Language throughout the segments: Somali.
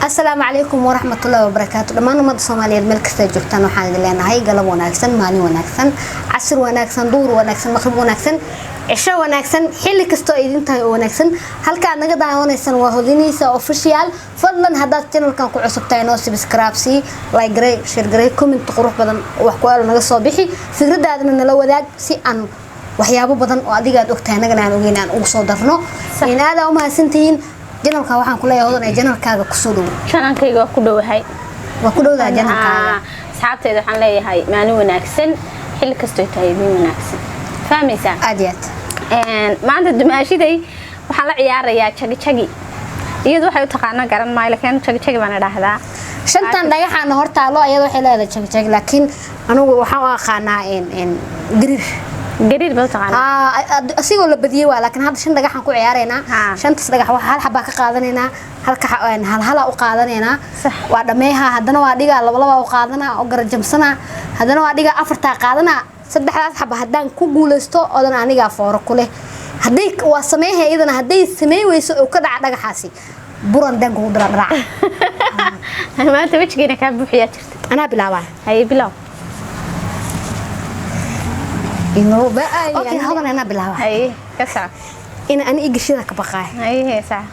السلام عليكم ورحمة الله وبركاته. لما أنا مد صومالية ملك استجوبتنا وحنا لنا هاي قلب وناكسن ماني وناكسن عصر وناكسن دور وناكسن مغرب وناكسن عشاء وناكسن حل كستو إذن تاي وناكسن هل كان نقدر وناكسن وهذيني سو أوفيشال فضلا هذا التنور كان كعصب تاينو سبسكرايبسي لايك جري شير جري كومنت قروح بدن وحكوالو نقص صباحي فكرة هذا من لو ذاك سي أن waxyaabo badan oo adiga aad ogtahay anagana aan ogeyn aan ugu soo darno in aad u mahadsantihiin janalka waxaan ku leeyahay hodan ee janalkaaga ku soo dhow channelkayga ku dhowahay waa ku dhowdaa janalkaaga asxaabtayda waxaan leeyahay maalin wanaagsan xil kasto tahay mid wanaagsan fahmaysaa aadiyad maanta dumaashiday waxaan la ciyaarayaa chagi iyadu waxay u taqaanaa garan maayo laakiin chagi baan idhaahdaa shantan dhagaxana hortaalo iyadu waxay leedahay chagi laakiin anigu waxaan u aqaanaa gariir gariir baa taqaanaa asigoo la badiyay waa laakiin hadda shan dhagaxan ku ciyaareynaa shantas dhagax waxa hal xabaa ka qaadanaynaa halka hal u qaadanaynaa waa dhameeha haddana waa dhigaa laba u qaadanaa oo garajamsana haddana waa dhigaa afarta qaadanaa saddexdaas xaba haddaan ku guuleysto odan aniga fooro ku leh haddii waa sameeyay idana haddii sameey weyso oo ka dhaca dhagaxaasi buran dangu dharac maanta wajigeena ka buuxiyaa jirta anaa bilaabaa hay bilaaw إنه بقى أوكي هذا أنا بلعبها هاي كسر إن أنا إيجي شيء ذاك بقى هاي ساعة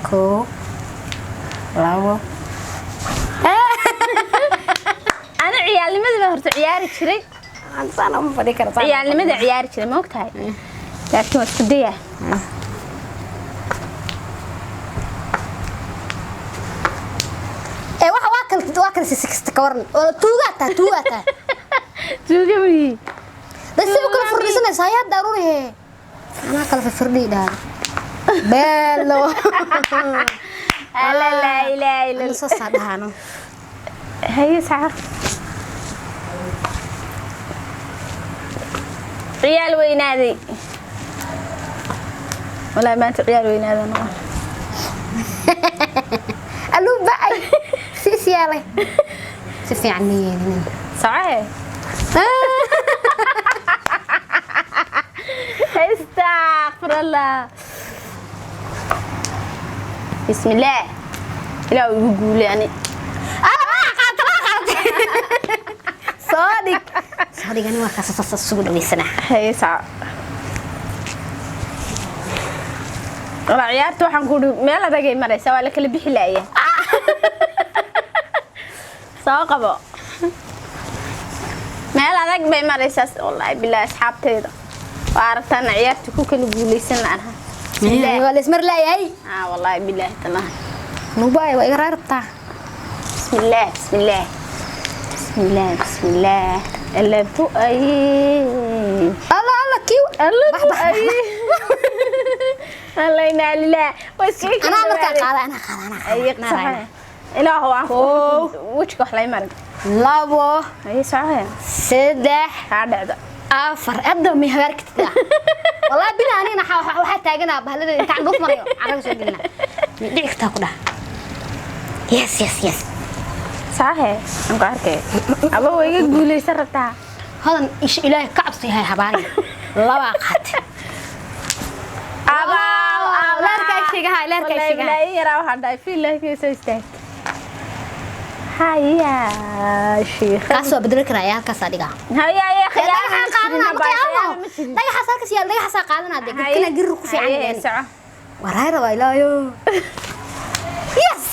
كو لاو أنا عيالي ماذا بهرت عياري شري أنا ما بدي كرتان عيالي ماذا عياري شري ما وقتها لكن وسكدية إيه واكل سكست كورن توغاتا توغي بس كل فرنسنا سايات ضروري أنا كل في فردي ده بلو لا نص ساعة هانو هي ساعة عيال وينادي ولا ما أنت عيال وينادي أنا ألو بقى سيالي سفي عني صحيح استغفر الله بسم الله لا يقول يعني صادق أنا ما كسرت السوق ويسنا هي ساعة والله عيارته waxaan ku meel adag ay maraysaa waa la kala bixi laayay soo qabo meel adag bay maraysaa wallahi billaah asxaabteeda waa aragtaan ciyaartu ku kala guuleysan laanaha waa la ismar laayay wallahi billaah talaah nubaay waa iga raartaa bismillah bismillah bismillah bismillah alla bu ay alla kiw alla bu ay alla ina lillah wasii ana marka qaadana qaadana ilaahu aan wajka wax lay marin labo ay saacay saddex dhacda afar adoo mi habarkita wallahi bila anina waxa taaganaa bahlada inta aan dhuf marayo araga soo gelina dhigta ku dhaa yes saacay aan qaarkay aba wayga guuleysan rabtaa hadan ish ilaahay ka cabsi hay habaari laba qaat aba leerka shigaha la yara waxa dhaay fiilaahay soo istaag هيا شيخ كاسو بدل كرايا كاسا دغا هيا خيار قادنا دغا حسا كسيال دغا حسا قادنا دغ كنا غير ku fiican saca waraayra waylaayo yes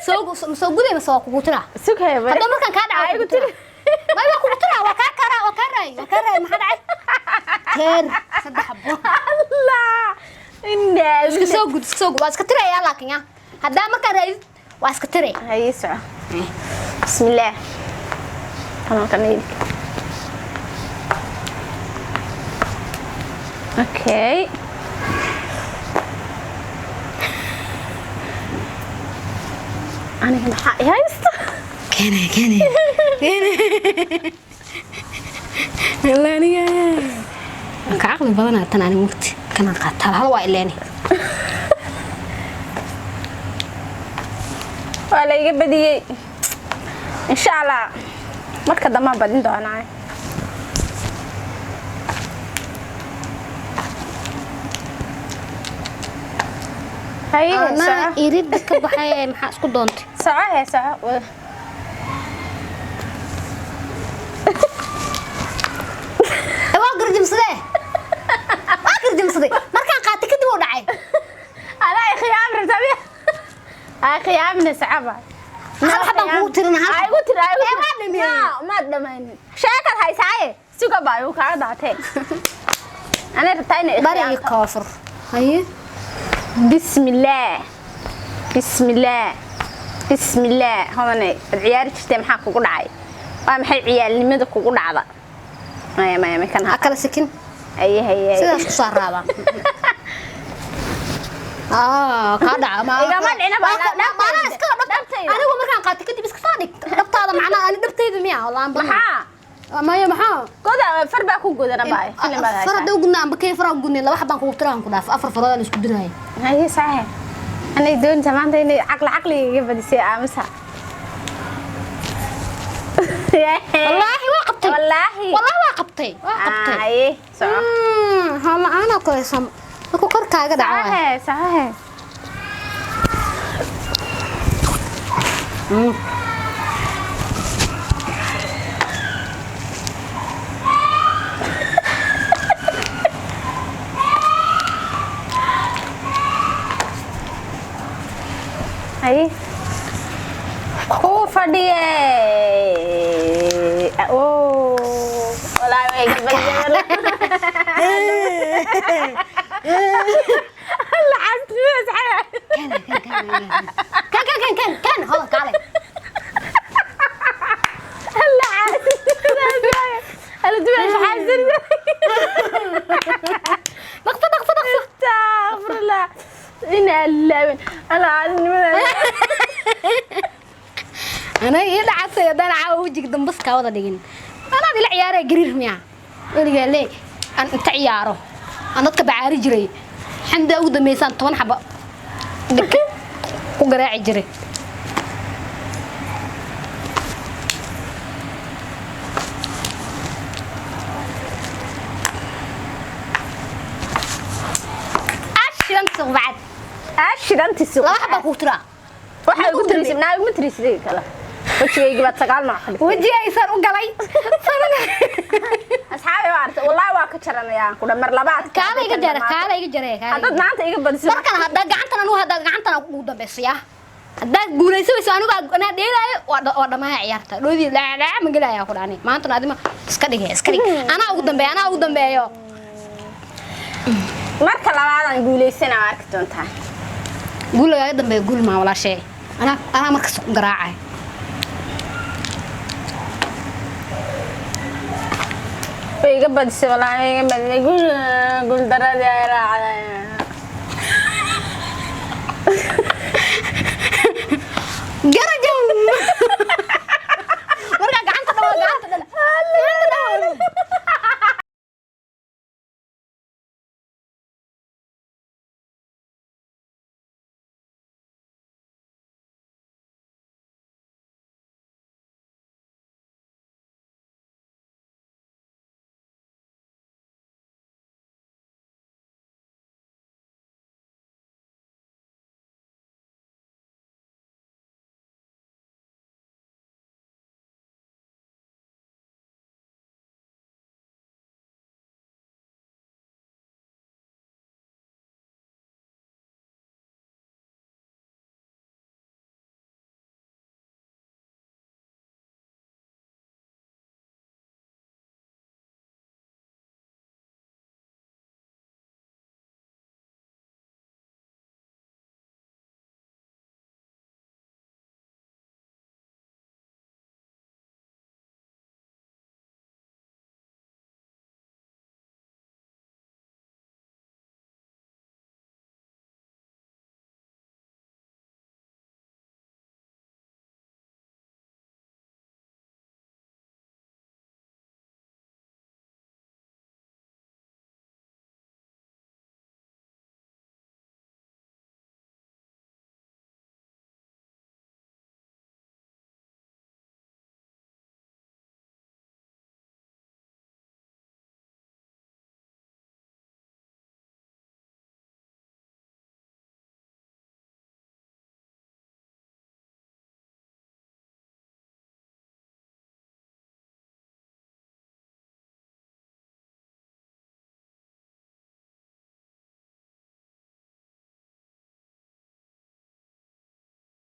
soo guday ma soo kugu tira sugay hada markan ka dhaco igu tira ma waa kugu tira waa ka raay ma dhacay heer saddex xabo allah inna soo gud waa iska tiraya laakiin hada markan raay واسكتري هاي ساعة بسم الله أنا كنيل أوكي أنا كم حق يا يستا كان يلا أنا كعقل بدنا تناني موت كان قاتل هذا وإلاني ولا يجبدي إن شاء الله marka dama badin doonaa هاي أنا يريد كبحة محاس كدونتي ساعة ساعة واقر جمسده واقر جمسده مركان قاتي كدب ودعي أنا خيام رتبي خيام نسعبة هل حبا قوترنا هل أي قلت لا ما دمين شاكل هاي ساعة سوق بايو كذا عتين أنا رتايني بري كافر هاي بسم الله بسم الله بسم الله هون العيار تشتم حق وقدعي وأنا حي عيال اللي مدك وقدعة ما كان أكل سكين هي سيدا صار رابع كذا ما إذا ما لعنا بقى أنا مركان قاتي كدب بس كفانك دبت هذا معنا أنا دبت هذا مياه والله أنا محا ما هي محا كذا فربا كوجود أنا باي فيلم بقى فرد وقلنا بكيف فرق قلنا لو حبان قوتران كذا في أفر فرد اللي سكدنا هي صحيح أنا يدون زمان تاني عقلي يجيب دي أمسها والله واقبتي والله واقبتي إيه صح هلا أنا كويسة أكو كركا كذا صحيح صحيح أي هو فدي أوه ولا بيجي بيجي لا عاد كان هلا تعالي هلا عاد هلا تبغى حاسر نقطة استغفر الله إن الله أنا عاد أنا يلعب أنا عاوجك دم بس كذا دقين أنا ذي العيارة قرير ميا اللي قال لي أنت عياره أنا تبع رجلي حمد أود ميسان طبعا حبا دك وقراع جري أشرنت بعد أشرنت السوق لا حبا كوترا waxay ugu tirisay naag ma tirisay kala wajigayga baad sagaal ma xalif وجهي أيسر وقلي asxaabi waarta wallahi waa ka jaranayaan ku dhamar labaad kaala iga jare hadad maanta iga badisay markan hadda gacantana ugu dambeysaya hadda guulaysanayso anigu ana dheelaayo waa dhamaa ciyaarta dhoodii la ma galaya ku dhaani maanta adima iska dhig ana ugu dambeeyo marka labaadan guulaysana arki doontaa guulaga dambeeyo guul ma wala shay ana markas ku garaacay iga badisay wallahi iga badisay guul darada ay raacday